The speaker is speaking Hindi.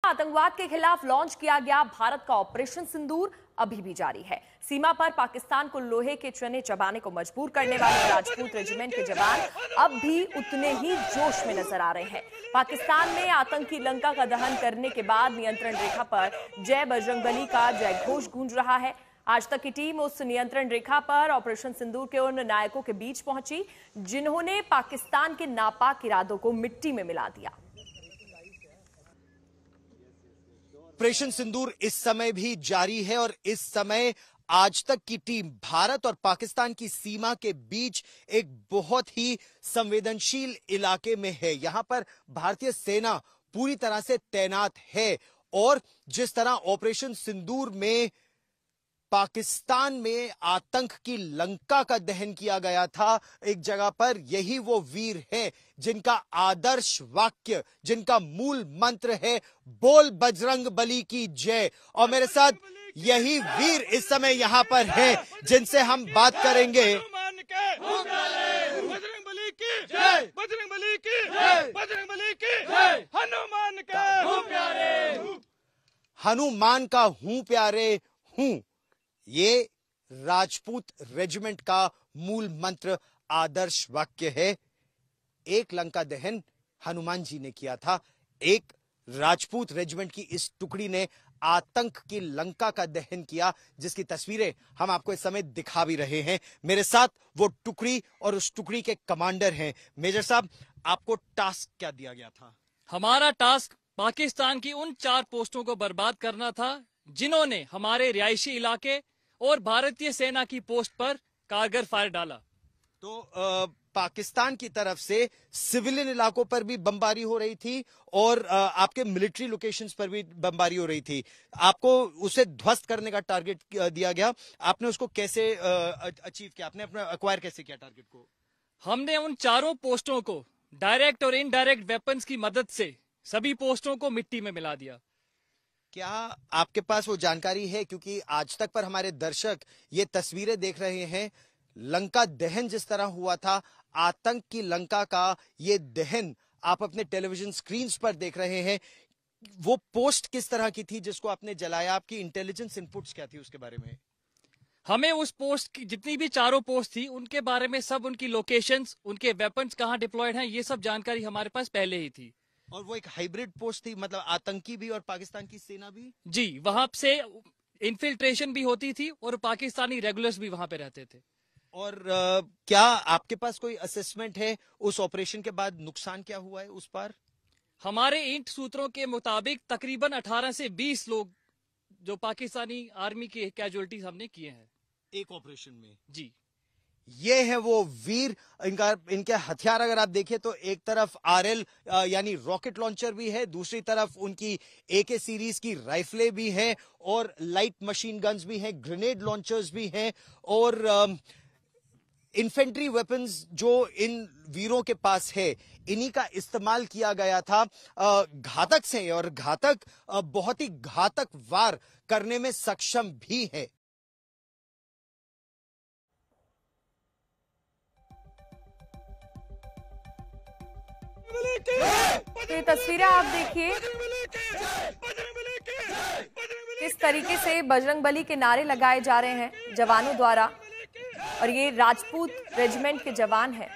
आतंकवाद के खिलाफ लॉन्च किया गया भारत का ऑपरेशन सिंदूर अभी भी जारी है। सीमा पर पाकिस्तान को लोहे के चने चबाने को मजबूर करने वाले राजपूत रेजिमेंट के जवान अब भी उतने ही जोश में नजर आ रहे हैं। पाकिस्तान में आतंकी लंका का दहन करने के बाद नियंत्रण रेखा पर जय बजरंगबली का जय घोष गूंज रहा है। आज तक की टीम उस नियंत्रण रेखा पर ऑपरेशन सिंदूर के उन नायकों के बीच पहुंची जिन्होंने पाकिस्तान के नापाक इरादों को मिट्टी में मिला दिया। ऑपरेशन सिंदूर इस समय भी जारी है और इस समय आज तक की टीम भारत और पाकिस्तान की सीमा के बीच एक बहुत ही संवेदनशील इलाके में है। यहां पर भारतीय सेना पूरी तरह से तैनात है और जिस तरह ऑपरेशन सिंदूर में पाकिस्तान में आतंक की लंका का दहन किया गया था एक जगह पर, यही वो वीर हैं जिनका आदर्श वाक्य, जिनका मूल मंत्र है बोल बजरंग बली की जय। और मेरे साथ यही वीर इस समय यहां पर हैं जिनसे हम बात करेंगे। बजरंग बली की जय, बजरंग बली की जय, बजरंग बली की जय। हनुमान का हूं प्यारे, हनुमान का हूं प्यारे हूं, ये राजपूत रेजिमेंट का मूल मंत्र, आदर्श वाक्य है। एक लंका दहन हनुमान जी ने किया था, एक राजपूत रेजिमेंट की इस टुकड़ी ने आतंक की लंका का दहन किया, जिसकी तस्वीरें हम आपको इस समय दिखा भी रहे हैं। मेरे साथ वो टुकड़ी और उस टुकड़ी के कमांडर हैं। मेजर साहब, आपको टास्क क्या दिया गया था? हमारा टास्क पाकिस्तान की उन 4 पोस्टों को बर्बाद करना था जिन्होंने हमारे रिहायशी इलाके और भारतीय सेना की पोस्ट पर कारगर फायर डाला। तो पाकिस्तान की तरफ से सिविलियन इलाकों पर भी बमबारी हो रही थी और आपके मिलिट्री लोकेशंस पर भी बमबारी हो रही थी। आपको उसे ध्वस्त करने का टारगेट दिया गया, आपने उसको कैसे अचीव किया? आपने अपना एक्वायर कैसे किया टारगेट को? हमने उन 4 पोस्टों को डायरेक्ट और इनडायरेक्ट वेपन्स की मदद से सभी पोस्टों को मिट्टी में मिला दिया। क्या आपके पास वो जानकारी है, क्योंकि आज तक पर हमारे दर्शक ये तस्वीरें देख रहे हैं, लंका दहन जिस तरह हुआ था, आतंक की लंका का ये दहन आप अपने टेलीविजन स्क्रीन्स पर देख रहे हैं, वो पोस्ट किस तरह की थी जिसको आपने जलाया? आपकी इंटेलिजेंस इनपुट्स क्या थी उसके बारे में? हमें उस पोस्ट की जितनी भी 4 पोस्ट थी उनके बारे में सब, उनकी लोकेशंस, उनके वेपन्स कहां डिप्लॉयड हैं, ये सब जानकारी हमारे पास पहले ही थी। और वो एक हाइब्रिड पोस्ट थी, मतलब आतंकी भी और पाकिस्तान की सेना भी? जी, वहां से इन्फिल्ट्रेशन भी होती थी और पाकिस्तानी रेगुलर्स भी वहां पे रहते थे। और क्या आपके पास कोई असेसमेंट है उस ऑपरेशन के बाद नुकसान क्या हुआ है उस पर? हमारे ईंट सूत्रों के मुताबिक तकरीबन 18 से 20 लोग जो पाकिस्तानी आर्मी के कैजुअलिटीज हमने किए हैं एक ऑपरेशन में। जी, ये है वो वीर। इनके हथियार अगर आप देखें तो एक तरफ आरएल यानी रॉकेट लॉन्चर भी है, दूसरी तरफ उनकी एके सीरीज की राइफलें भी हैं और लाइट मशीन गन्स भी हैं, ग्रेनेड लॉन्चर्स भी हैं और इन्फेंट्री वेपन्स जो इन वीरों के पास है, इन्हीं का इस्तेमाल किया गया था घातक से, और घातक बहुत ही घातक वार करने में सक्षम भी है। ये तस्वीरें आप देखिए किस तरीके से बजरंग बली के नारे लगाए जा रहे हैं जवानों द्वारा, और ये राजपूत रेजिमेंट के जवान हैं।